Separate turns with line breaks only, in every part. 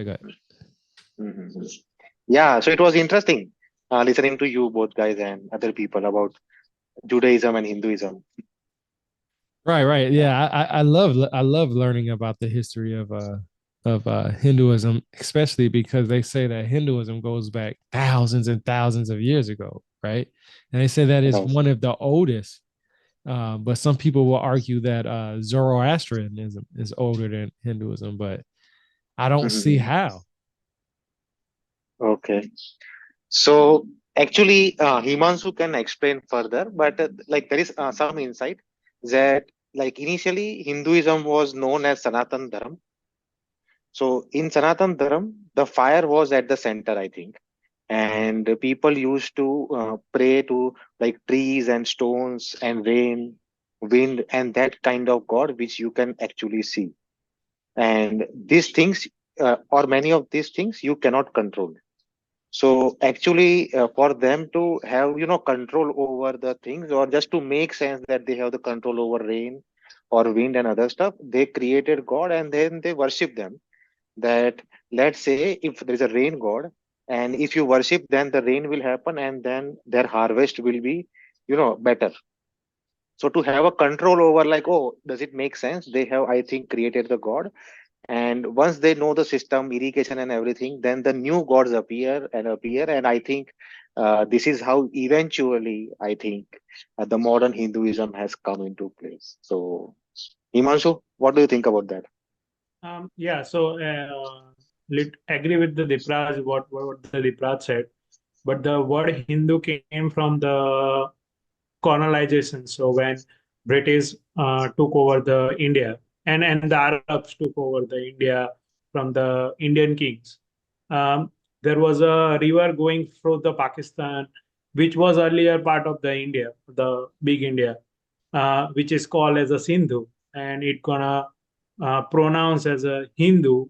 God.
Mhm. Yeah, so it was interesting listening to you both guys and other people about Judaism and Hinduism.
Right.
Yeah.
Yeah, I love learning about the history of Hinduism, especially because they say that Hinduism goes back thousands and thousands of years ago, right? And they say that is
Right.
one of the oldest. But some people will argue that Zoroastrianism is older than Hinduism, but I don't see
Mhm.
how.
Okay. So actually, Himanshu can explain further, but like there is some insight that like initially Hinduism was known as Sanatan Dharma. So in Sanatan Dharma, the fire was at the center, I think, and people used to pray to like trees and stones and rain, wind, and that kind of God which you can actually see. And these things, or many of these things, you cannot control. So actually, for them to have control over the things, or just to make sense that they have the control over rain or wind and other stuff, they created God and then they worship them. That let's say if there is a rain god, and if you worship, then the rain will happen, and then their harvest will be better. So to have a control over, like, oh, does it make sense? They have, I think, created the god, and once they know the system, irrigation and everything, then the new gods appear, and I think this is how eventually, I think, the modern Hinduism has come into place. So Himanshu, what do you think about that?
Yeah, so agree with the Dipraj, what the Dipraj said, but the word Hindu came from the colonization. So when British took over the India, and the Arabs took over the India from the Indian kings, um, there was a river going through the Pakistan, which was earlier part of the India, the big India, which is called as a Sindhu, and it gonna pronounce as a Hindu.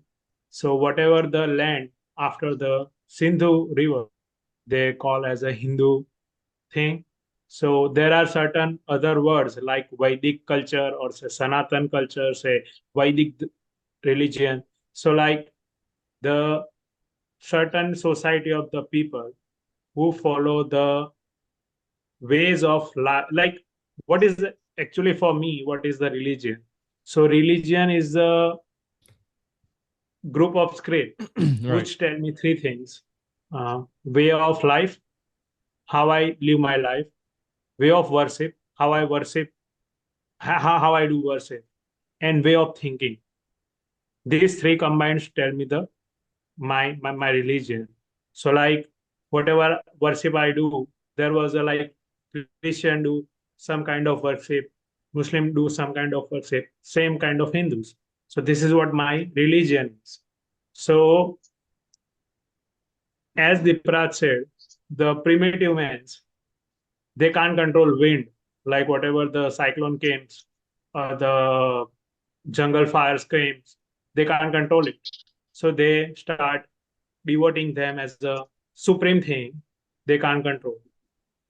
So whatever the land after the Sindhu river, they call as a Hindu thing. So there are certain other words like Vedic culture or say Sanatan culture, say Vedic religion. So like the certain society of the people who follow the ways of life, like what is actually for me, what is the religion? So religion is a group of script
Right.
which tell me three things: way of life, how I live my life; way of worship, how I worship, how I do worship; and way of thinking. These three combined tell me the my religion. So like whatever worship I do, there was a like Christian do some kind of worship, Muslim do some kind of worship, same kind of Hindus. So this is what my religion is. So as Dipraj said, the primitive mans, they can't control wind, like whatever the cyclone comes, the jungle fires comes, they can't control it. So they start devoting them as a supreme thing they can't control.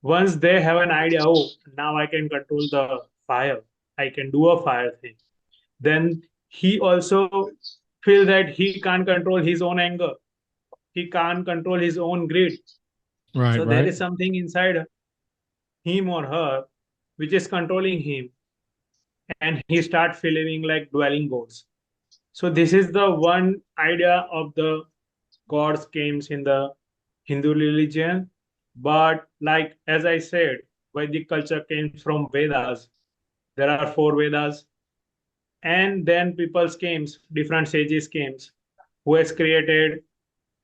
Once they have an idea, oh, now I can control the fire, I can do a fire thing, then he also feel that he can't control his own anger, he can't control his own greed.
Right.
So there
Right.
is something inside him or her which is controlling him, and he start feeling like dwelling gods. So this is the one idea of the gods came in the Hindu religion. But like as I said, Vedic culture came from Vedas. There are four Vedas, and then people came, different sages came, who has created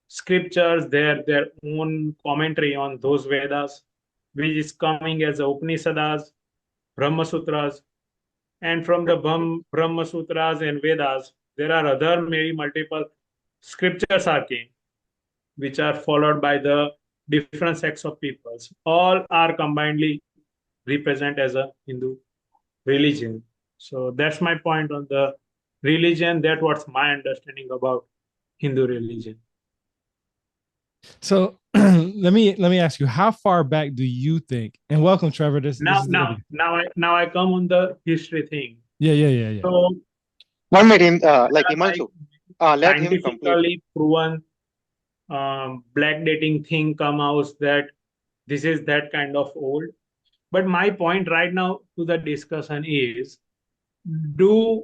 scriptures, their own commentary on those Vedas, which is coming as Upanishads, Brahma Sutras, and from the Brahma Sutras and Vedas, there are other maybe multiple scriptures are came, which are followed by the different sects of peoples. All are combinedly represent as a Hindu religion. So that's my point on the religion. That what's my understanding about Hindu religion.
So let me ask you, how far back do you think? And welcome, Trevor. This
Now,
is the
now,
interview.
now I come on the history thing.
Yeah.
So
One minute,
there
like
are like
Himanshu. Let him complete.
scientifically proven black dating thing come out that this is that kind of old. But my point right now to the discussion is, do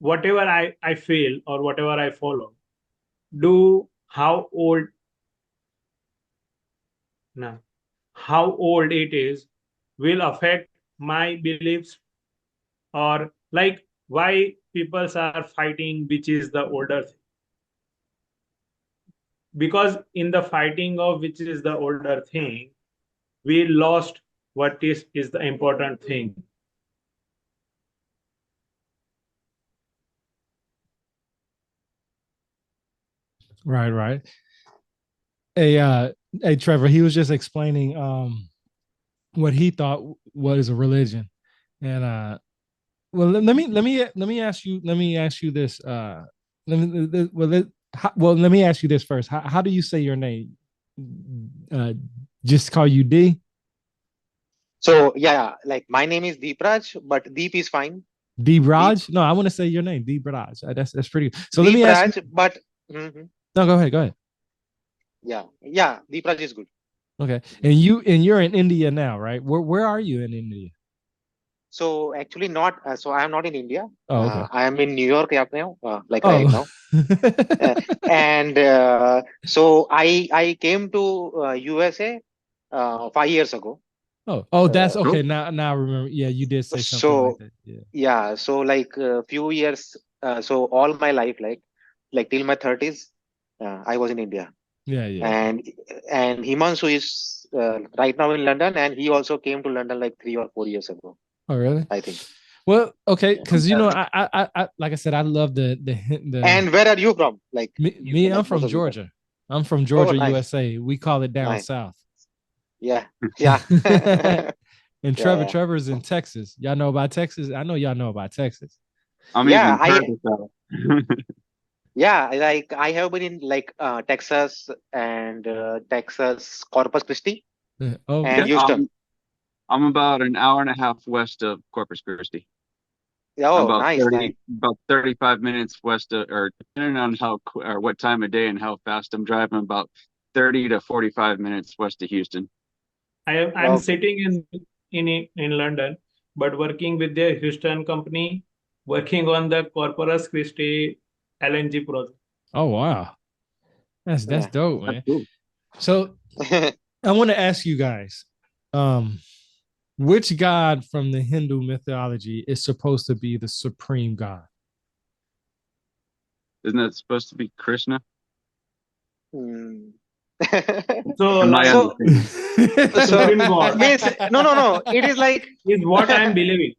whatever I feel or whatever I follow, do now how old it is will affect my beliefs, or like why people are fighting which is the older thing. Because in the fighting of which is the older thing, we lost what is the important thing.
Right, right. Hey, Trevor, he was just explaining what he thought was a religion, and well, let me ask you this. Let me ask you this first. How do you say your name? Just call you D.
So yeah, like my name is Deepraj, but Deep is fine.
D
Deep,
Raj? No, I want to say your name, D Raj. That's pretty good. So let me ask you.
Deepraj, but mhm,
No, go ahead. Go ahead.
yeah, Deepraj is good.
Okay, and you're in India now, right? Where are you in India?
So actually not, so I am not in India.
Oh, okay.
I am in New York right now, like right
Oh.
now. And so I came to USA 5 years ago.
oh, that's
Uh,
okay.
Cool.
Now I remember. Yeah, you did say something like
so
that. Yeah.
yeah, so like a few years, so all my life, like till my 30s, I was in India.
Yeah, yeah.
And Himanshu is right now in London, and he also came to London like 3 or 4 years ago,
Oh, really?
I think.
Well, okay,
Yeah.
because I like I said, I love the
And where are you from? Like you,
me. I'm
like both
from
of you guys.
Georgia. I'm from
Oh,
Georgia,
nice,
USA. We call it down
nice.
south.
Yeah, yeah, yeah,
And
yeah.
Trevor's in Texas. Y'all know about Texas? I know y'all know about Texas.
I'm
Yeah,
even further south.
yeah, like I have been in like Texas and Texas Corpus Christi and
Yeah,
Okay.
Houston.
I'm about an hour and a half west of Corpus Christi.
Yeah,
I'm
oh, nice, nice.
about 35 minutes west of, or depending on or what time of day and how fast I'm driving, about 30 to 45 minutes west of Houston.
I'm
Okay.
sitting in London, but working with the Houston company, working on the Corpus Christi LNG project.
Oh wow, that's
Yeah.
dope,
That's
man.
cool.
So I want to ask you guys, um, which god from the Hindu mythology is supposed to be the supreme god?
Isn't that supposed to be Krishna?
Hmm.
So,
In my
like,
So,
understanding.
so
Supreme God
means no, no, no. It is like
is what I'm believing.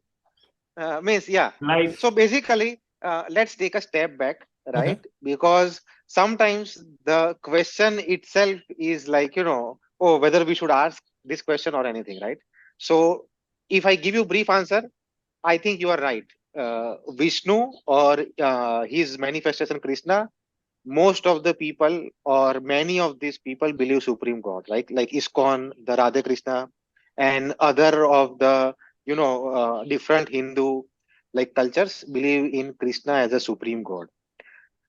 means yeah.
Like,
So basically, let's take a step back,
Okay.
right? Because sometimes the question itself is like, oh, whether we should ask this question or anything, right? So if I give you brief answer, I think you are right. Vishnu or his manifestation Krishna, most of the people or many of these people believe supreme god, like ISKCON, the Radha Krishna, and other of the different Hindu like cultures believe in Krishna as a supreme god.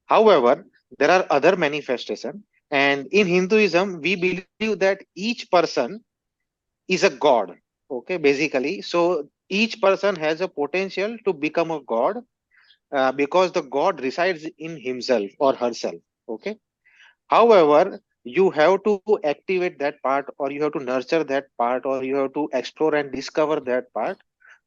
However, there are other manifestation, and in Hinduism we believe that each person is a god. Okay, basically, so each person has a potential to become a god, because the god resides in himself or herself. Okay. However, you have to activate that part, or you have to nurture that part, or you have to explore and discover that part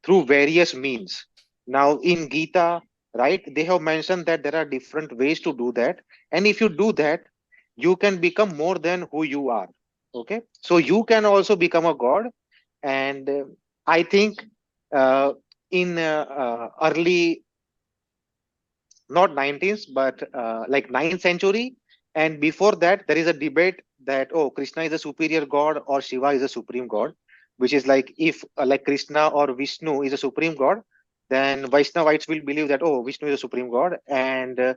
through various means. Now, in Gita, right, they have mentioned that there are different ways to do that. And if you do that, you can become more than who you are. Okay. So you can also become a god. And I think uh, in early, not 19th, but like 9th century. And before that, there is a debate that, oh, Krishna is a superior god or Shiva is a supreme god, which is like if like Krishna or Vishnu is a supreme god, then Vaishnavites will believe that, oh, Vishnu is a supreme god, and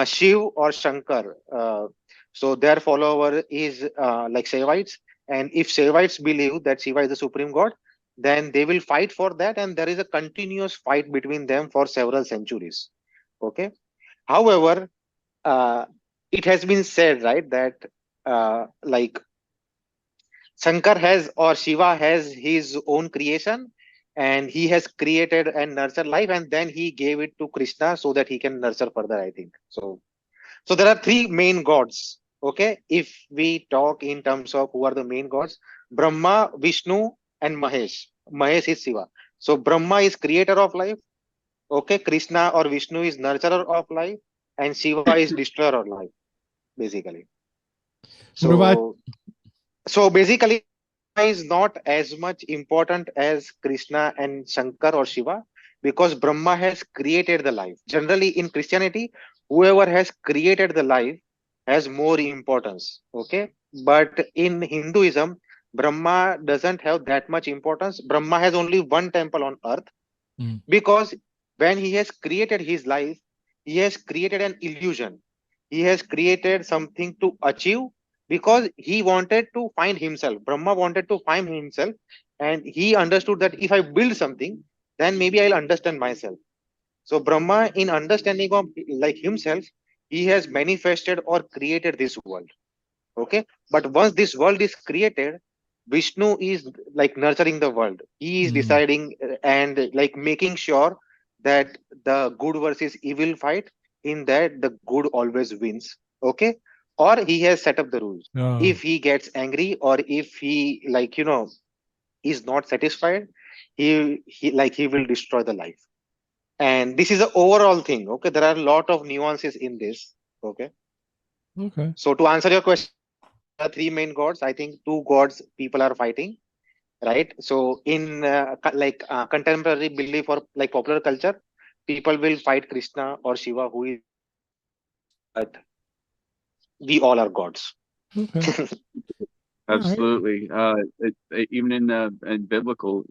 Shiv or Shankar. So their follower is like Shaivites. And if Shaivites believe that Shiva is the supreme god, then they will fight for that. And there is a continuous fight between them for several centuries. Okay. However, uh, it has been said, right, that like Shankar has or Shiva has his own creation, and he has created and nurtured life, and then he gave it to Krishna so that he can nurture further, I think. So there are three main gods. Okay, if we talk in terms of who are the main gods, Brahma, Vishnu, and Mahesh. Mahesh is Shiva. So Brahma is creator of life. Okay, Krishna or Vishnu is nurturer of life, and Shiva is destroyer of life, basically.
What about
So basically, is not as much important as Krishna and Shankar or Shiva, because Brahma has created the life. Generally, in Christianity, whoever has created the life has more importance. Okay, but in Hinduism, Brahma doesn't have that much importance. Brahma has only one temple on earth,
mm,
because when he has created his life, he has created an illusion. He has created something to achieve, because he wanted to find himself. Brahma wanted to find himself, and he understood that if I build something, then maybe I'll understand myself. So Brahma, in understanding of like himself, he has manifested or created this world. Okay, but once this world is created, Vishnu is like nurturing the world. He is
mm,
deciding and like making sure that the good versus evil fight, in that the good always wins. Okay, or he has set up the rules.
oh,
If he gets angry, or if he like is not satisfied, he will destroy the life. And this is the overall thing. Okay, there are a lot of nuances in this. Okay,
okay.
so to answer your question, three main gods. I think two gods people are fighting, right? So in contemporary belief or like popular culture, people will fight Krishna or Shiva, who is, but we all are gods.
Okay. All right.
Absolutely. Even in biblical,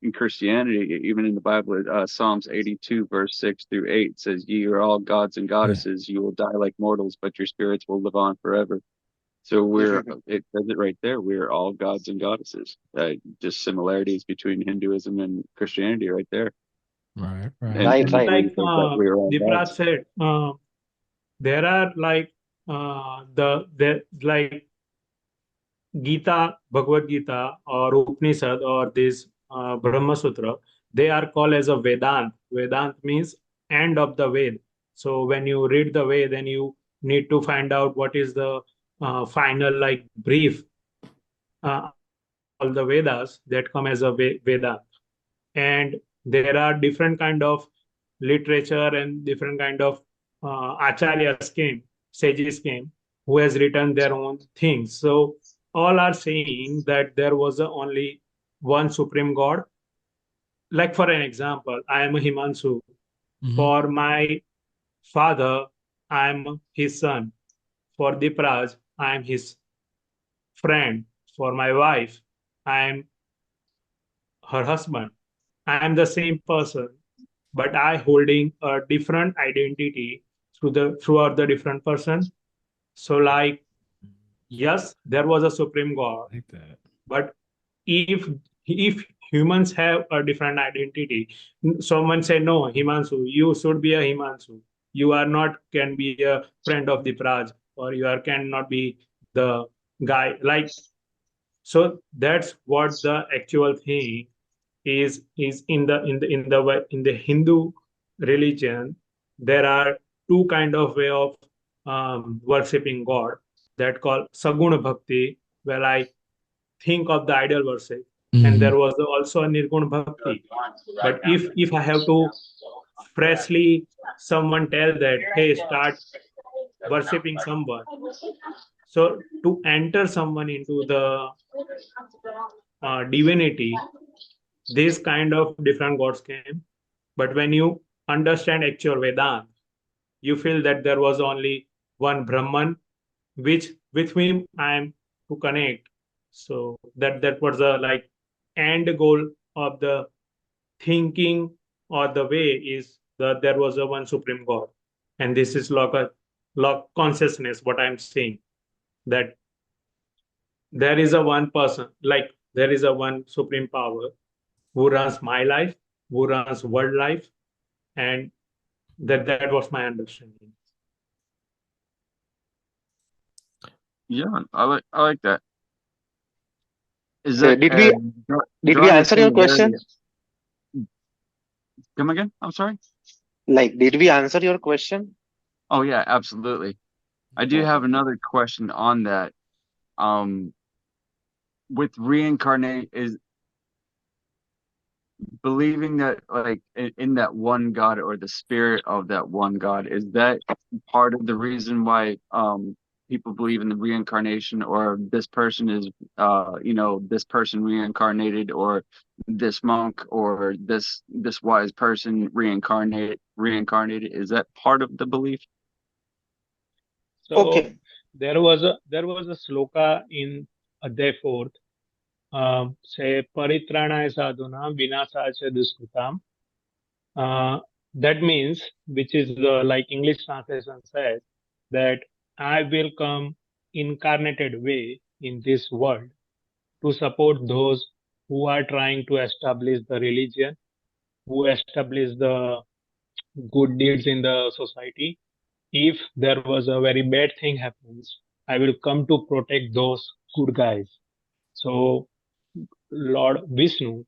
in Christianity, even in the Bible, Psalms 82, verse 6 through 8 says, "Ye are all gods and
Yeah.
goddesses. You will die like mortals, but your spirits will live on forever." So it says it right there. We're all gods and goddesses. Just similarities between Hinduism and Christianity right there.
Right. Right.
Right,
And
right.
Where he
like
says that we are all
Diprat
gods.
said, there are like the like Gita, Bhagavad Gita, or Upanishad, or this Brahma Sutra. They are called as a Vedant. Vedant means end of the Ved. So when you read the Ved, then you need to find out what is the final like brief answer to all the Vedas that come as a Vedant. And there are different kind of literature and different kind of acharyas came, sages came, who has written their own things. So all are saying that there was only one supreme god. Like for an example, I am a Himansu.
Mm-hmm.
For my father, I am his son. For Dipraj, I am his friend. For my wife, I am her husband. I am the same person, but I holding a different identity throughout the different person. So like yes, there was a supreme god,
Like that.
but if humans have a different identity, someone say no, Himansu, you should be a Himansu. You are not can be a friend of the Praj, or you are cannot be the guy like. So that's what the actual thing is in the Hindu religion. There are two kind of way of worshipping God, that called Saguna Bhakti, where I think of the ideal worship, and
Mm-hmm.
there was also a Nirguna Bhakti. But if I have to freshly someone tell that hey start worshipping someone, so to enter someone into the divinity, these kind of different gods came. But when you understand actual Vedanta, you feel that there was only one Brahman, which with whom I am to connect. So that was the like end goal of the thinking, or the way is that there was a one supreme God, and this is like a log consciousness. What I'm saying, that there is a one person, like there is a one supreme power who runs my life, who runs world life, and that was my understanding.
Yeah, I like that. Is
So
that
did we
drawing a
answer your
similarity?
question?
Come again? I'm sorry.
Like, did we answer your question?
Oh yeah, absolutely. I do have
Okay.
another question on that. Um, with reincarnate is believing that like in that one God or the spirit of that one God, is that part of the reason why people believe in the reincarnation, or this person is this person reincarnated, or this monk or this wise person reincarnated, is that part of the belief?
So
Okay.
there was a sloka in Adhyay 4th, say paritranaya sadhuna vinasaya duskritam. Uh, that means, which is the like English translation says, that I will come incarnated way in this world to support those who are trying to establish the religion, who establish the good deeds in the society. If there was a very bad thing happens, I will come to protect those good guys. So Lord Vishnu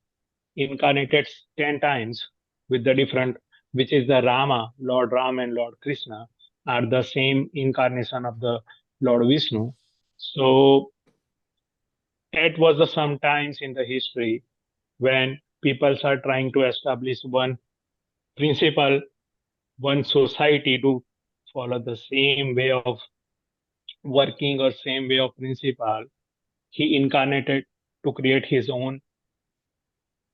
incarnated 10 times with the different, which is the Rama, Lord Ram and Lord Krishna are the same incarnation of the Lord Vishnu. So it was the sometimes in the history when people are trying to establish one principle, one society to follow the same way of working or same way of principle. He incarnated to create his own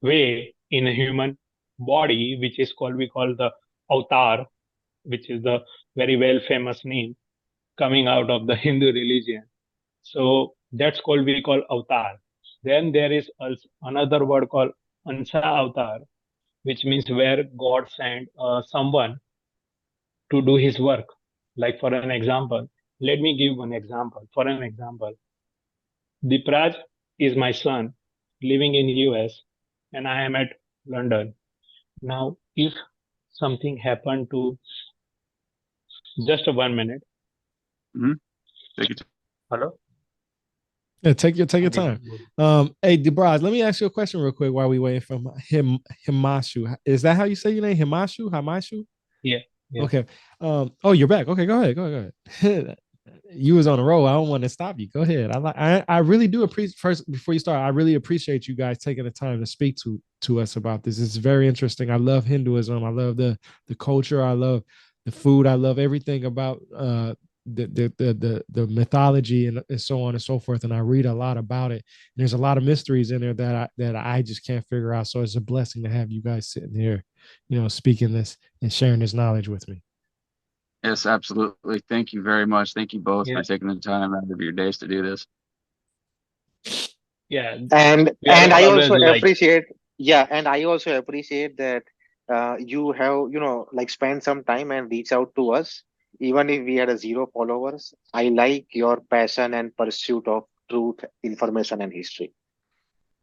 way in a human body, which is called, we call the avatar, which is the very well famous name coming out of the Hindu religion. So that's called, we call avatar. Then there is also another word called Ansa avatar, which means where God sent someone to do his work. Like for an example, let me give one example. For an example, Dipraj is my son living in US and I am at London. Now, if something happened to just 1 minute.
Hmm. Take it.
Hello?
Yeah, take your
Okay,
time.
good.
Hey, DeBraj, let me ask you a question real quick while we waiting for Himashu. Is that how you say your name? Himashu?
Yeah, yeah.
Okay. Oh, you're back. Okay, go ahead. You was on a roll. I don't want to stop you. Go ahead. I really do appreciate, first before you start, I really appreciate you guys taking the time to speak to us about this. It's very interesting. I love Hinduism. I love the culture. I love the food. I love everything about the mythology and so on and so forth. And I read a lot about it. And there's a lot of mysteries in there that I just can't figure out. So it's a blessing to have you guys sitting here, speaking this and sharing this knowledge with me.
Yes, absolutely. Thank you very much. Thank you both for
Yeah,
taking the time out of your days to do this.
yeah. We are
And I
always
also
like,
appreciate, yeah, and I also appreciate that you have, like spend some time and reach out to us, even if we had a zero followers. I like your passion and pursuit of truth, information, and history.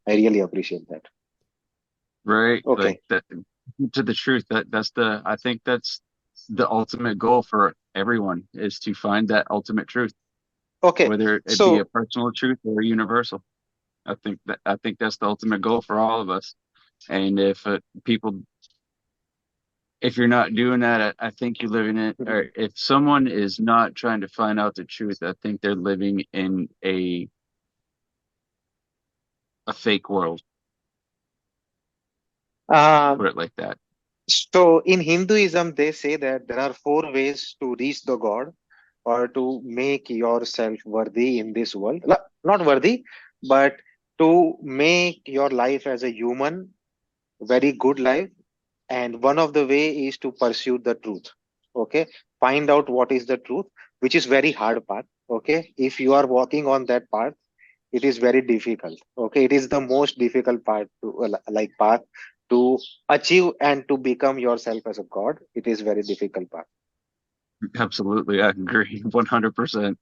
I really appreciate that.
Right? Like
Okay.
that, to the truth. I think that's the ultimate goal for everyone, is to find that ultimate truth,
Okay.
whether it be a
So,
personal truth or a universal. I think that's the ultimate goal for all of us. And if you're not doing that, I think you're living in, or if someone is not trying to find out the truth, I think they're living in a fake world.
uh,
Put it like that.
so in Hinduism, they say that there are four ways to reach the God or to make yourself worthy in this world. Not worthy, but to make your life as a human very good life. And one of the way is to pursue the truth. Okay. Find out what is the truth, which is very hard path. Okay. If you are walking on that path, it is very difficult. Okay. It is the most difficult part to like path to achieve and to become yourself as a god. It is very difficult path.
Absolutely, I agree 100%.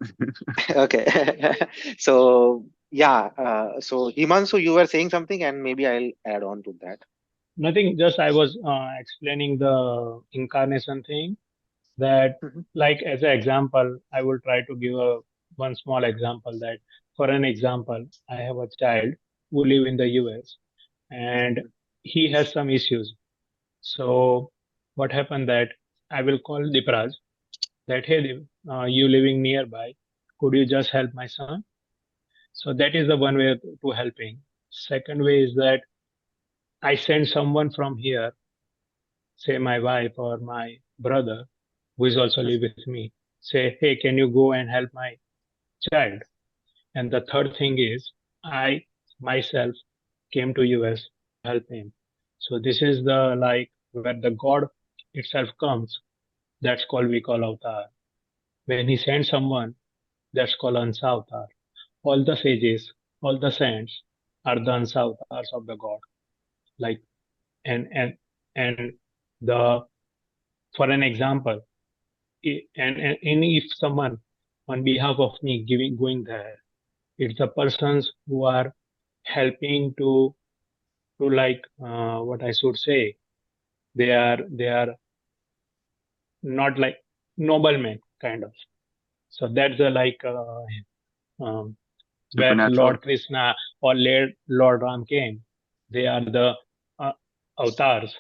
Okay. So yeah. So Himanshu, you were saying something, and maybe I'll add on to that.
nothing, just I was explaining the incarnation thing that,
Mhm.
like, as an example, I will try to give a one small example that, for an example, I have a child who live in the US and he has some issues. So what happened that I will call Dipraj that, hey, you living nearby, could you just help my son? So that is the one way to helping. Second way is that I send someone from here, say my wife or my brother, who is also live with me, say, hey, can you go and help my child? And the third thing is I myself came to US to help him. So this is the like where the God itself comes. That's called we call avatar. When he sends someone, that's called Ansa avatar. All the sages, all the saints are the Ansa avatars of the God. Like and the for an example, and if someone on behalf of me giving going there, it's the persons who are helping to like what I should say. They are not like noblemen kind of. So that's the like um, where
Supernatural.
Lord Krishna or Lord Ram came. They are the uh, avatars.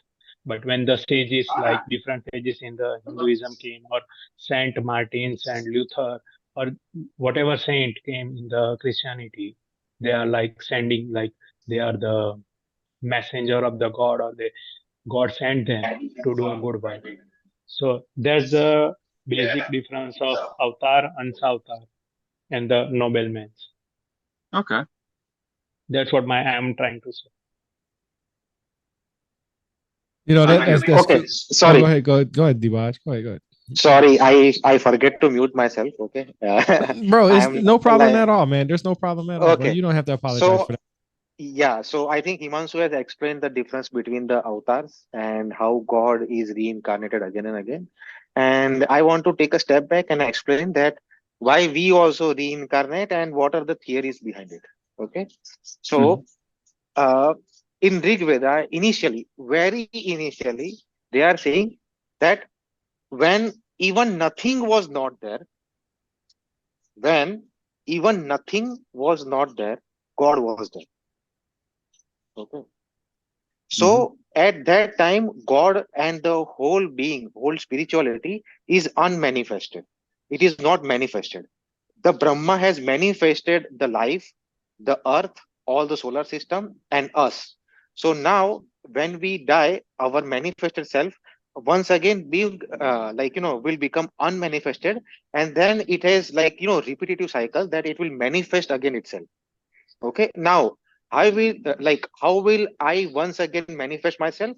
But when the stages, like different stages in the Hinduism came, or Saint Martin, Saint Luther, or whatever saint came in the Christianity, they are like sending, like they are the messenger of the God, or the God sent them to do a good work. So that's the basic difference of avatar and avatar and the noblemen.
Okay.
That's what I am trying to say.
You know that's
Okay,
true. No,
sorry.
go ahead, Dibaj. Go ahead.
Sorry, I forget to mute myself. Okay,
Bro, it's
I'm
no problem
like
at all, man. There's no problem at all, bro.
okay.
You don't have to apologize for
So
that.
yeah, so I think Himanshu has explained the difference between the avatars and how God is reincarnated again and again. And I want to take a step back and explain that why we also reincarnate and what are the theories behind it. Okay,
Mhm.
so uh, in Rig Veda, initially, very initially, they are saying that when even nothing was not there, when even nothing was not there, God was there. Okay.
Hmm.
So at that time, God and the whole being, whole spirituality is unmanifested. It is not manifested. The Brahma has manifested the life, the earth, all the solar system, and us. So now, when we die, our manifested self once again will will become unmanifested, and then it has repetitive cycle that it will manifest again itself. Okay, now how will I once again manifest myself?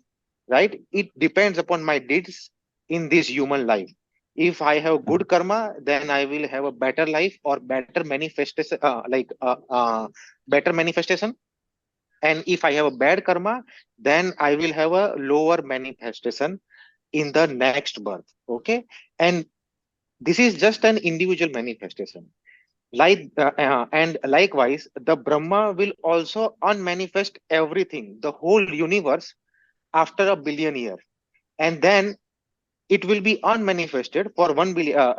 Right, it depends upon my deeds in this human life. If I have good karma, then I will have a better life or better manifestation, better manifestation. And if I have a bad karma, then I will have a lower manifestation in the next birth. Okay, and this is just an individual manifestation. And likewise, the Brahma will also unmanifest everything, the whole universe, after a billion years, and then it will be unmanifested for 1 billion,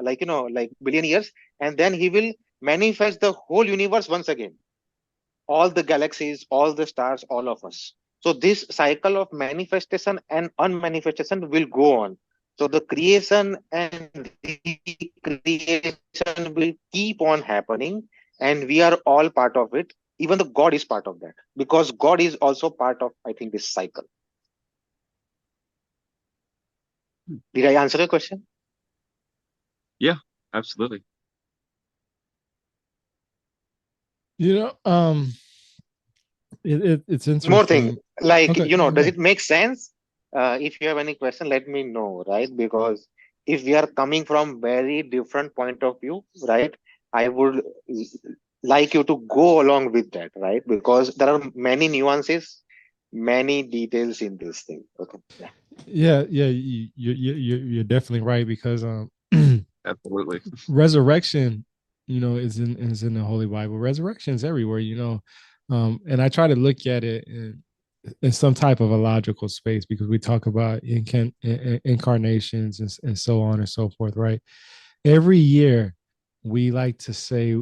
billion years, and then he will manifest the whole universe once again, all the galaxies, all the stars, all of us. So this cycle of manifestation and unmanifestation will go on. So the creation and recreation will keep on happening, and we are all part of it. Even the God is part of that because God is also part of, I think, this cycle. Did I answer the question?
Yeah, absolutely.
You know, it's
More thing,
interesting.
like,
Okay, go
does
ahead.
it make sense? If you have any question, let me know, right? Because if we are coming from very different point of view, right, I would like you to go along with that, right? Because there are many nuances, many details in this thing. Okay. Yeah.
Yeah, you're definitely right because
Absolutely.
resurrection, is in the Holy Bible. Resurrection is everywhere, and I try to look at it in some type of a logical space because we talk about incarnations and so on and so forth, right? Every year, we like to say,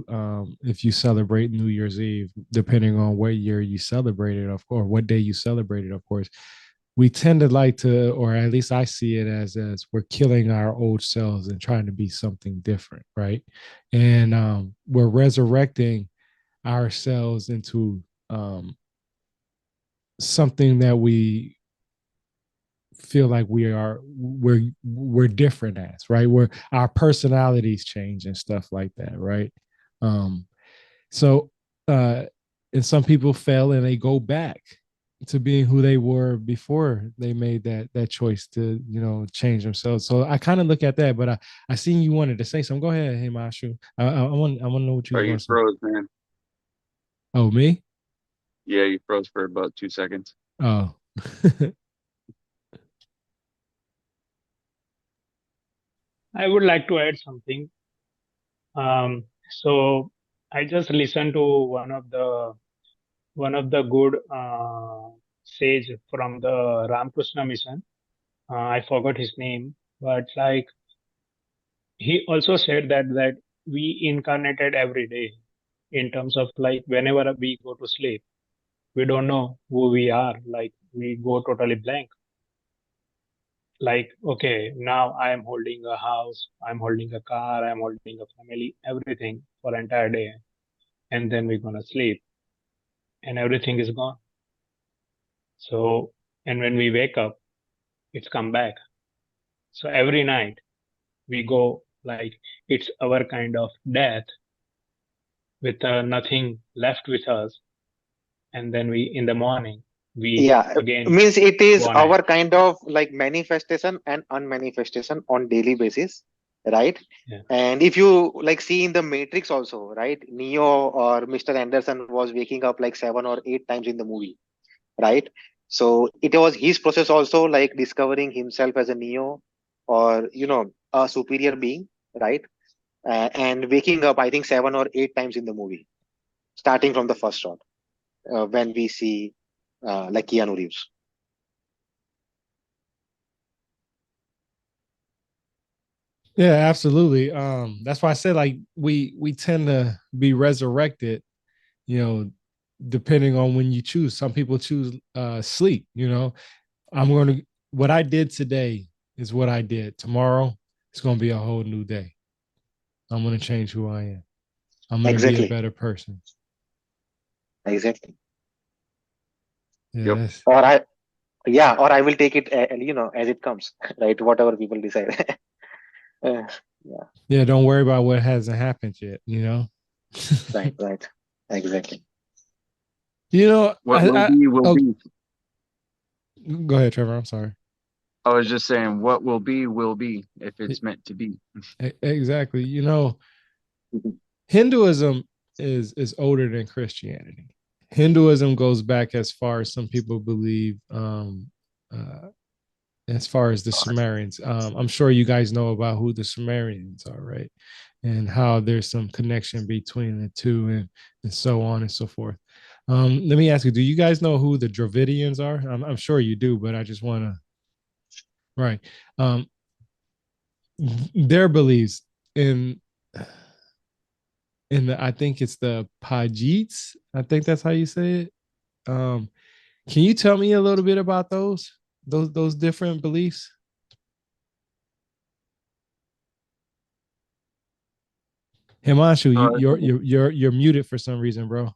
if you celebrate New Year's Eve, depending on what year you celebrated, or what day you celebrated, of course, we tend to like to, or at least I see it as we're killing our old selves and trying to be something different, right? And we're resurrecting ourselves into something that we feel like we're different as, right? Where our personalities change and stuff like that, right? um so uh and some people fail and they go back to being who they were before they made that choice to, change themselves. So I kind of look at that, but I seen you wanted to say something. Go ahead. Hey, Mashu. I want to know what you
Oh,
was
you
going to say.
froze, man.
Oh, me?
Yeah, you froze for about 2 seconds.
Oh.
I would like to add something. So I just listened to one of the good sage from the Ramakrishna mission. I forgot his name, but like he also said that we incarnated every day in terms of like whenever we go to sleep, we don't know who we are. Like we go totally blank. Like, okay, now I am holding a house, I'm holding a car, I'm holding a family, everything for entire day. And then we're gonna sleep and everything is gone. So, and when we wake up, it's come back. So every night we go like it's our kind of death with nothing left with us. And then we, in the morning, we
Yeah,
again
means it
go
is
on it.
our kind of like manifestation and unmanifestation on daily basis, right?
Yeah.
And if you like see in the Matrix also, right? Neo or Mr. Anderson was waking up like 7 or 8 times in the movie, right? So it was his process also, like discovering himself as a Neo or a superior being, right? And waking up, I think 7 or 8 times in the movie, starting from the first shot when we see like Keanu Reeves.
Yeah, absolutely. That's why I said like we tend to be resurrected, you know, depending on when you choose. Some people choose sleep, I'm going to, what I did today is what I did. Tomorrow it's going to be a whole new day. I'm going to change who I am. I'm going to be a
Exactly.
better person.
Exactly.
Yep.
Yes.
Or or I will take it, as it comes, right? Whatever people decide. Uh, yeah.
Yeah. Don't worry about what hasn't happened yet.
Right. Right. Exactly.
What will be, will
Oh,
be.
go ahead, Trevor. I'm sorry.
I was just saying, what will be if it's meant to be.
Exactly.
Mhm.
Hinduism is older than Christianity. Hinduism goes back as far as some people believe, uh, as far as the Sumerians. I'm sure you guys know about who the Sumerians are, right? And how there's some connection between the two, and so on and so forth. Let me ask you, do you guys know who the Dravidians are? I'm sure you do, but I just want to, right. Um, their beliefs in I think it's the Pajits. I think that's how you say it. Um, can you tell me a little bit about those different beliefs? Himanshu,
Sorry,
you're muted for some reason, bro.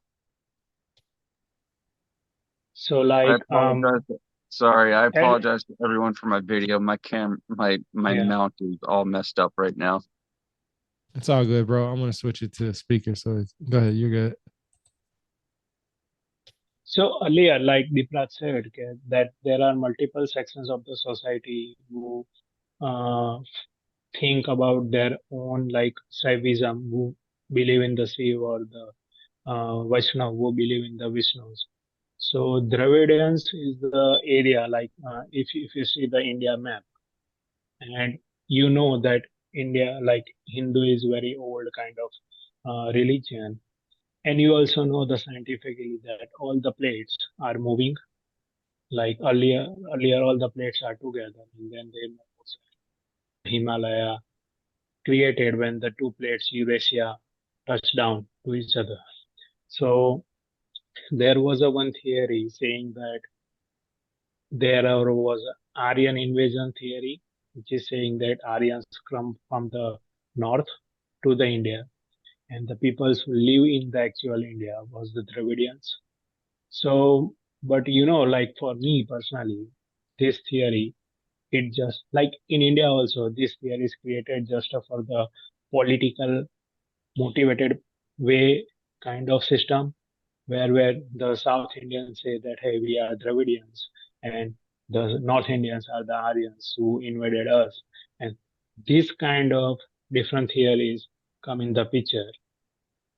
So
I
like
apologize. Sorry, I
and
apologize to everyone for my video. My
yeah.
mount is all messed up right now.
It's all good, bro. I'm gonna switch it to speaker. So go ahead, you're good.
So earlier, like Diprat said, okay, that there are multiple sections of the society who uh, think about their own, like Saivism, who believe in the Shiva, or the Vaishnav, who believe in the Vishnus. So Dravidians is the area, like if you see the India map, and you know that India, like Hindu, is very old kind of religion, and you also know the scientifically that all the plates are moving. Like earlier all the plates are together, and then they move Himalaya, created when the two plates Eurasia touched down to each other. So there was a one theory saying that there was Aryan invasion theory, which is saying that Aryans come from the north to the India, and the peoples who live in the actual India was the Dravidians. So, but like for me personally, this theory, it just like in India also, this theory is created just for the political motivated way kind of system where the South Indians say that hey, we are Dravidians, and the North Indians are the Aryans who invaded us, and this kind of different theories come in the picture.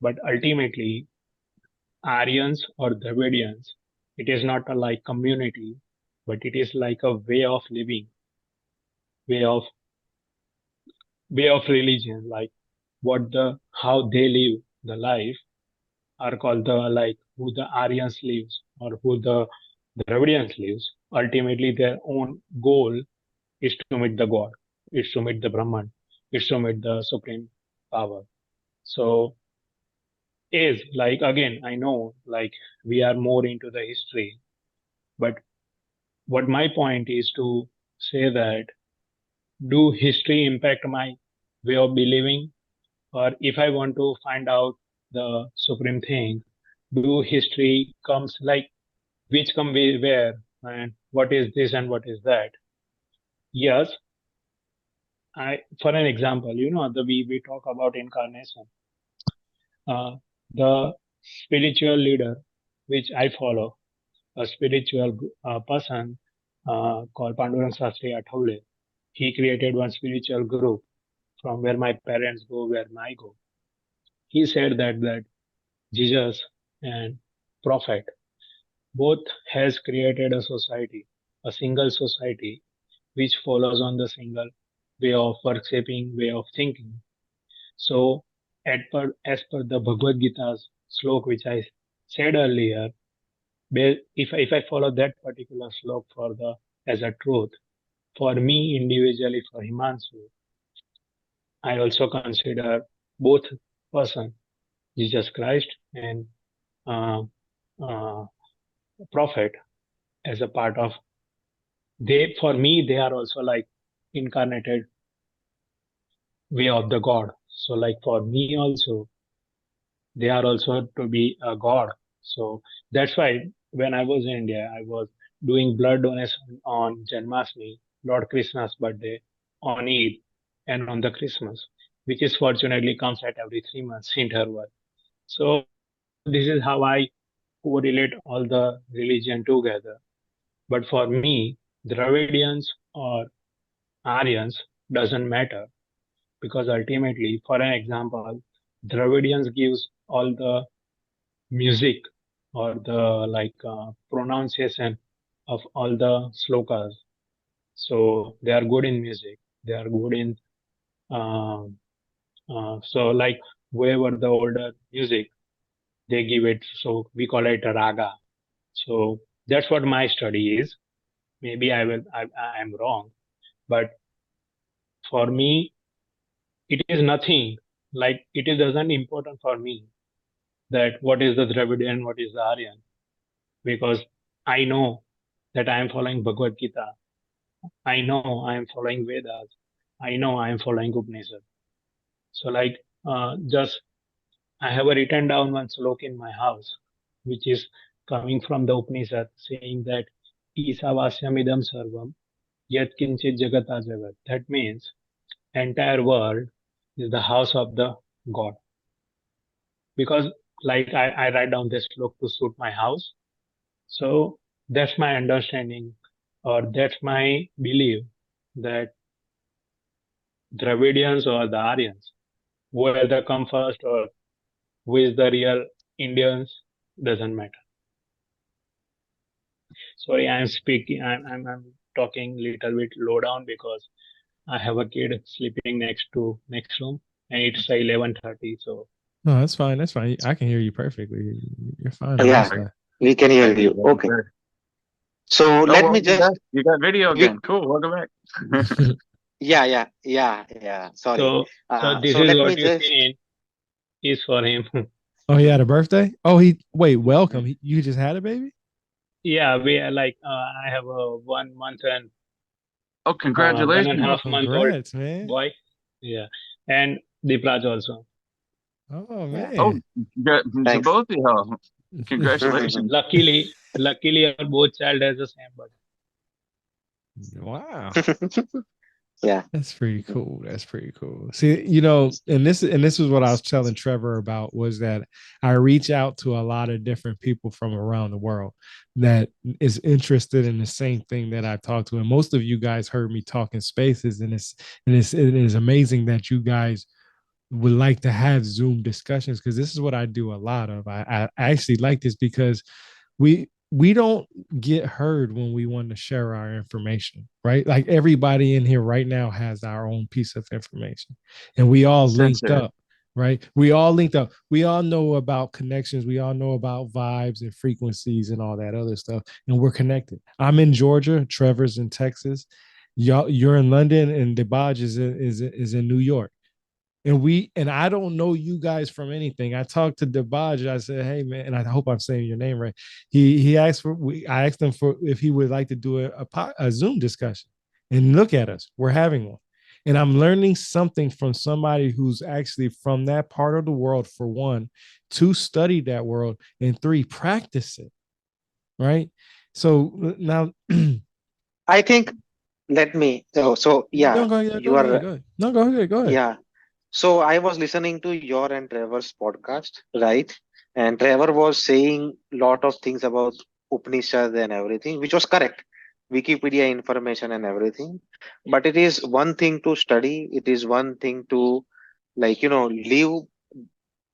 But ultimately, Aryans or Dravidians, it is not a like community, but it is like a way of living, way of way of religion, like what the how they live the life are called the like who the Aryans lives or who the Dravidians lives. Ultimately, their own goal is to meet the God, is to meet the Brahman, is to meet the supreme power. So is like again, I know like we are more into the history, but what my point is to say that do history impact my way of believing, or if I want to find out the supreme thing, do history comes like which come where and what is this and what is that? Yes, I for an example, the we talk about incarnation. The spiritual leader which I follow, a spiritual person called Pandurang Sastri Athavale. He created one spiritual group from where my parents go, where I go. He said that Jesus and Prophet both has created a society, a single society, which follows on the single way of worshipping, way of thinking. So, as per the Bhagavad Gita's slok, which I said earlier, if I follow that particular slok for the as a truth, for me individually, for Himanshu, I also consider both person, Jesus Christ and uh, uh, Prophet, as a part of they. For me, they are also like incarnated way of the God. So, like for me also, they are also to be a God. So that's why when I was in India, I was doing blood donation on Janmashtami, Lord Krishna's birthday, on Eid, and on the Christmas, which is fortunately comes at every 3 months interval. So this is how I correlate all the religion together. But for me, Dravidians or Aryans doesn't matter, because ultimately, for an example, Dravidians gives all the music or the like pronunciation of all the slokas. So they are good in music. They are good in uh, so like whoever the older music they give it. So we call it a raga. So that's what my study is. Maybe I am wrong, but for me it is nothing. Like it is doesn't important for me that what is the Dravidian, what is the Aryan, because I know that I am following Bhagavad Gita. I know I am following Vedas. I know I am following Upanishads. So like just I have a written down one slok in my house, which is coming from the Upanishad, saying that Isavasyamidam sarvam yat kinchit jagata jagat. That means entire world is the house of the God. Because like I write down this slok to suit my house. So that's my understanding, or that's my belief that Dravidians or the Aryans, whether come first or who is the real Indians, doesn't matter. Sorry, I'm speaking. I'm talking little bit low down because I have a kid sleeping next room, and it's 11:30. So
No, that's fine. That's fine. I can hear you perfectly. You're fine on this
Yeah,
side.
we can hear you.
Okay.
Okay. So
Oh,
let me
welcome back.
just
You got video
quick
again. Cool. Welcome back.
Yeah. Sorry.
So this
So
is
let me
what you
just.
see is for him.
Oh, he had a birthday. Oh, he wait. Welcome. You just had a baby.
Yeah, we are like I have a 1 month and
Oh,
1.5
Oh,
congratulations.
month old
congrats, man.
boy. Yeah, and Deepraj also.
Oh
Yeah.
man.
To
Thanks.
both of y'all, congratulations.
Luckily, our both child has the same birth.
Wow.
Yeah.
That's pretty cool. That's pretty cool. See, you know, and this is what I was telling Trevor about was that I reach out to a lot of different people from around the world that is interested in the same thing that I talk to. And most of you guys heard me talk in spaces, and it is amazing that you guys would like to have Zoom discussions because this is what I do a lot of. I actually like this because we don't get heard when we want to share our information, right? Like everybody in here right now has our own piece of information, and we all linked
Censor.
up, right? We all linked up. We all know about connections. We all know about vibes and frequencies and all that other stuff, and we're connected. I'm in Georgia. Trevor's in Texas. Y'all, you're in London, and Debaj is in New York, and I don't know you guys from anything. I talked to Debaj. I said, "Hey man," and I hope I'm saying your name right. He asked for I asked him for if he would like to do a Zoom discussion, and look at us, we're having one, and I'm learning something from somebody who's actually from that part of the world. For one, two, study that world, and three, practice it. Right. So now, no,
I think let me. So yeah,
go ahead,
you
go ahead,
are.
go ahead. No, go ahead, go ahead.
Yeah. So I was listening to your and Trevor's podcast, right? And Trevor was saying lot of things about Upanishads and everything, which was correct. Wikipedia information and everything. But it is one thing to study. It is one thing to live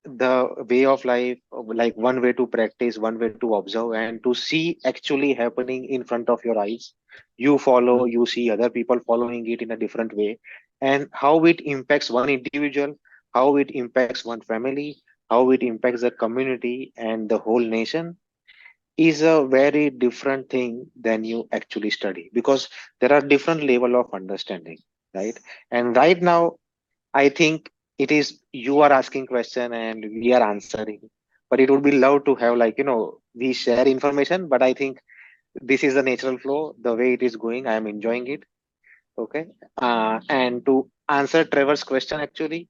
the way of life, like one way to practice, one way to observe, and to see actually happening in front of your eyes. You follow, you see other people following it in a different way, and how it impacts one individual, how it impacts one family, how it impacts the community and the whole nation is a very different thing than you actually study, because there are different level of understanding, right? And right now I think it is you are asking question and we are answering. But it would be love to have, we share information, but I think this is the natural flow, the way it is going. I am enjoying it. Okay. And to answer Trevor's question, actually,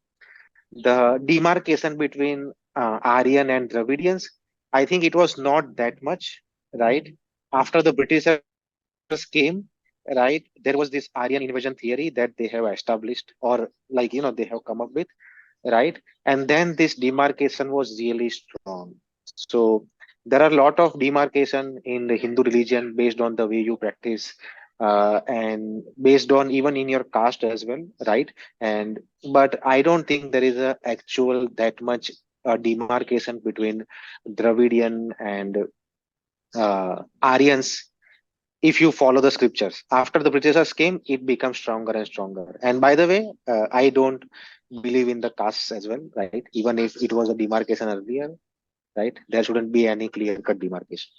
the demarcation between Aryan and Dravidians, I think it was not that much, right? After the Britishers came, right, there was this Aryan invasion theory that they have established, or they have come up with, right? And then this demarcation was really strong. So there are a lot of demarcation in the Hindu religion based on the way you practice, and based on even in your caste as well, right? And but I don't think there is a actual that much demarcation between Dravidian and Aryans. If you follow the scriptures, after the Britishers came, it becomes stronger and stronger. And by the way, I don't believe in the castes as well, right? Even if it was a demarcation earlier, right? There shouldn't be any clear cut demarcation.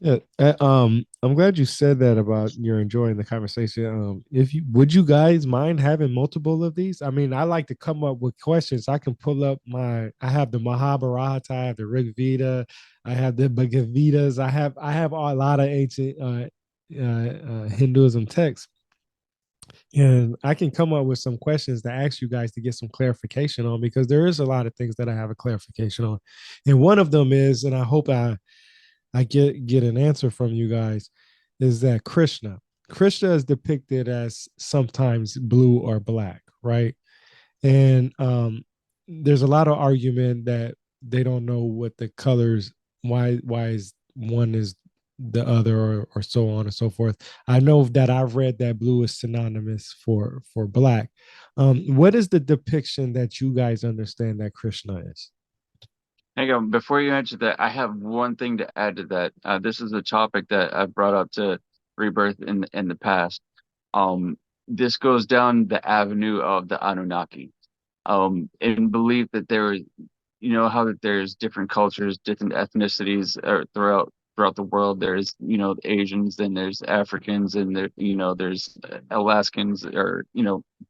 Yeah, I'm glad you said that about you're enjoying the conversation. If you would you guys mind having multiple of these? I mean, I like to come up with questions. I can pull up I have the Mahabharata, I have the Rig Veda, I have the Bhagavad Gitas, I have a lot of ancient Hinduism texts, and I can come up with some questions to ask you guys to get some clarification on because there is a lot of things that I have a clarification on, and one of them is, and I hope I get an answer from you guys is that Krishna is depicted as sometimes blue or black, right? And there's a lot of argument that they don't know what the colors why is one is the other, or so on and so forth. I know that I've read that blue is synonymous for black. What is the depiction that you guys understand that Krishna is?
Hang on, before you answer that, I have one thing to add to that. This is a topic that I've brought up to rebirth in the past. Um, this goes down the avenue of the Anunnaki. In belief that there, you know how that there's different cultures, different ethnicities throughout throughout the world. There's, Asians, then there's Africans, and there's Alaskans, or,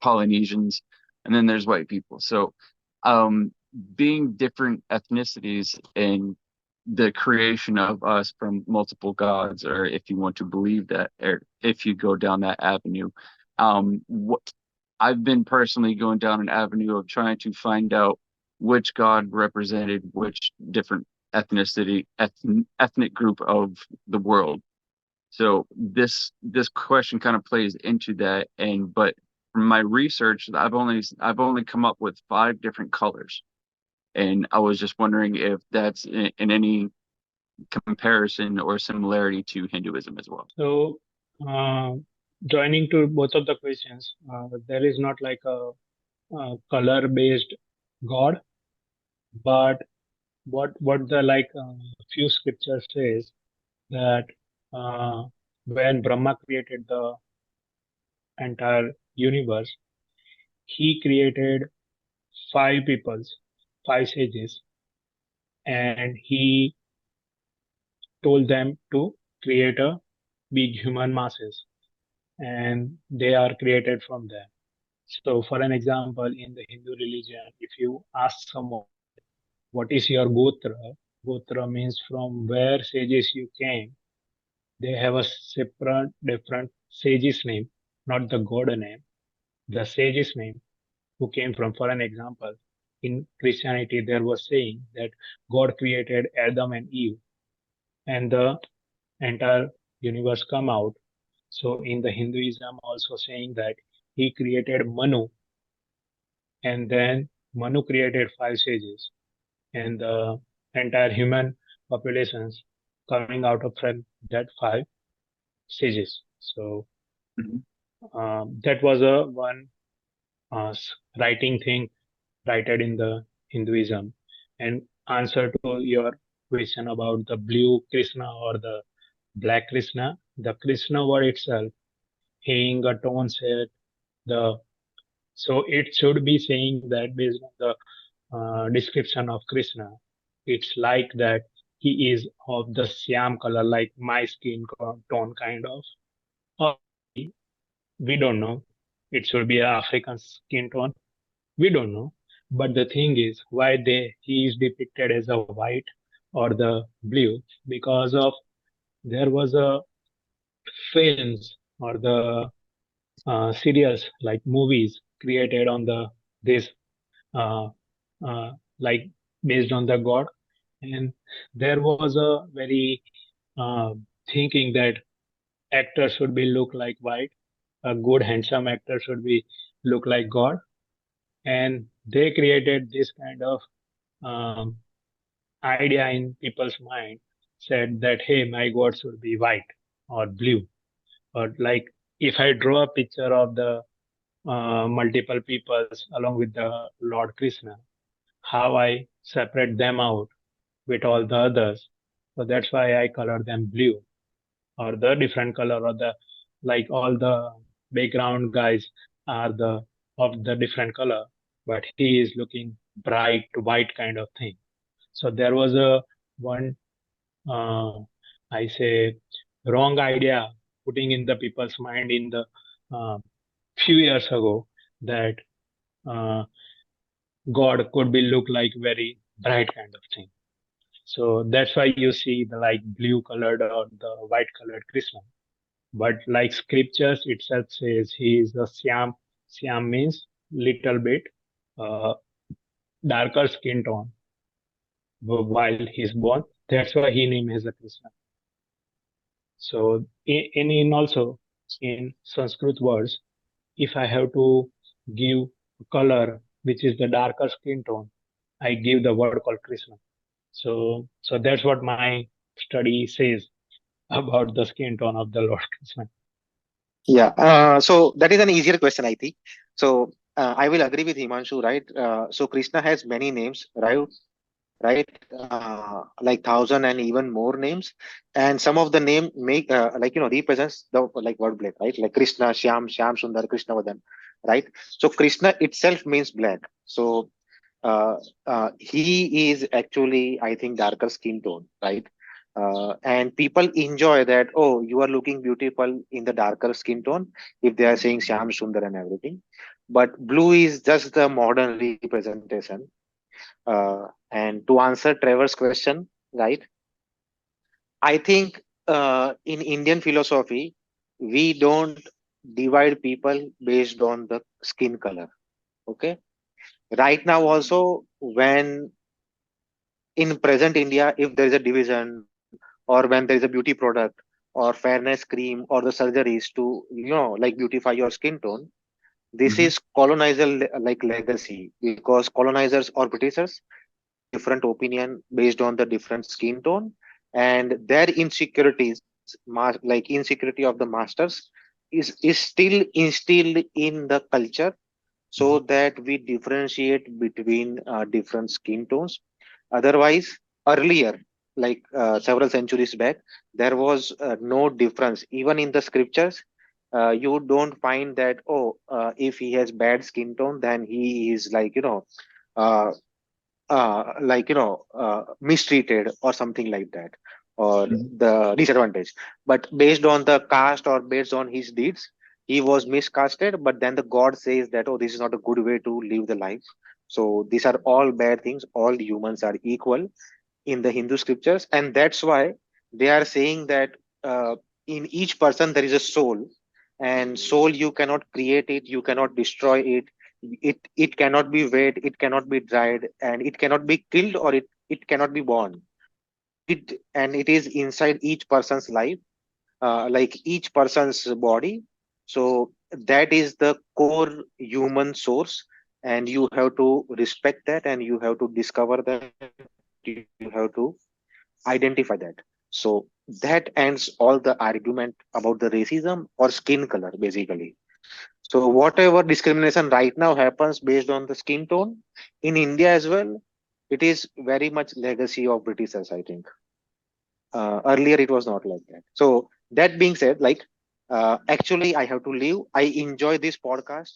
Polynesians, and then there's white people. So, being different ethnicities and the creation of us from multiple gods, or if you want to believe that, or if you go down that avenue, what I've been personally going down an avenue of trying to find out which god represented which different ethnic group of the world. So this question kind of plays into that, but from my research, I've only come up with 5 different colors, and I was just wondering if that's in any comparison or similarity to Hinduism as well.
So, joining to both of the questions, there is not like a color-based God, but what the few scriptures says that when Brahma created the entire universe, he created 5 peoples, 5 sages, and he told them to create a big human masses, and they are created from there. So, for an example, in the Hindu religion, if you ask someone, what is your Gotra? Gotra means from where sages you came. They have a separate, different sage's name, not the god name, the sage's name, who came from. For an example, in Christianity, there was saying that God created Adam and Eve, and the entire universe come out. So in the Hinduism, also saying that he created Manu, and then Manu created 5 sages, and the entire human populations coming out of from that 5 sages. So that was a one writing thing written in the Hinduism. And answer to your question about the blue Krishna or the black Krishna, the Krishna word itself, having a tone set, so it should be saying that based on the description of Krishna, it's like that he is of the Siam color, like my skin tone kind of. Or we don't know. It should be an African skin tone. We don't know. But the thing is, why he is depicted as a white or the blue? Because of there was a films or the serials like movies created on this uh, like based on the god, and there was a very uh, thinking that actor should be look like white, a good handsome actor should be look like god, and they created this kind of um, idea in people's mind, said that hey, my god should be white or blue, or like if I draw a picture of the multiple peoples along with the Lord Krishna, how I separate them out with all the others. So that's why I color them blue or the different color, or the like all the background guys are the of the different color, but he is looking bright white kind of thing. So there was a one uh, I say wrong idea putting in the people's mind in the uh, few years ago that uh, God could be look like very bright kind of thing. So that's why you see the like blue colored or the white colored Krishna. But like scriptures itself says he is a Siam. Siam means little bit uh, darker skin tone while he's born. That's why he named as a Krishna. So in also in Sanskrit words, if I have to give color which is the darker skin tone, I give the word called Krishna. So that's what my study says about the skin tone of the Lord Krishna.
Yeah. So that is an easier question, I think. So I will agree with Himanshu, right? So Krishna has many names, right? Right? Like thousand and even more names, and some of the name make represents the like word black, right? Like Krishna, Shyam Sundar, Krishna Vadan, right? So Krishna itself means black. So uh, he is actually, I think, darker skin tone, right? And people enjoy that. Oh, you are looking beautiful in the darker skin tone. If they are saying Shyam Sundar and everything, but blue is just the modern representation. And to answer Trevor's question, right? I think in Indian philosophy, we don't divide people based on the skin color. Okay. Right now, also, when in present India, if there is a division or when there is a beauty product or fairness cream or the surgeries to, like beautify your skin tone, this
Hmm.
is colonizer like legacy, because colonizers or Britishers had different opinion based on the different skin tone, and their insecurities, like insecurity of the masters, is still instilled in the culture, so that we differentiate between different skin tones. Otherwise, earlier, like several centuries back, there was no difference. Even in the scriptures, you don't find that, oh, if he has bad skin tone, then he is like, uh, mistreated or something like that, or
Hmm.
the disadvantage. But based on the caste or based on his deeds, he was miscasted. But then the god says that, oh, this is not a good way to live the life. So these are all bad things. All humans are equal in the Hindu scriptures, and that's why they are saying that in each person there is a soul, and soul, you cannot create it, you cannot destroy it. It cannot be wet, it cannot be dried, and it cannot be killed, or it cannot be born. It is inside each person's life, like each person's body. So that is the core human source, and you have to respect that, and you have to discover that, you have to identify that. So that ends all the argument about the racism or skin color, basically. So whatever discrimination right now happens based on the skin tone in India as well, it is very much legacy of Britishers, I think. Earlier it was not like that. So that being said, like, actually I have to leave. I enjoy this podcast.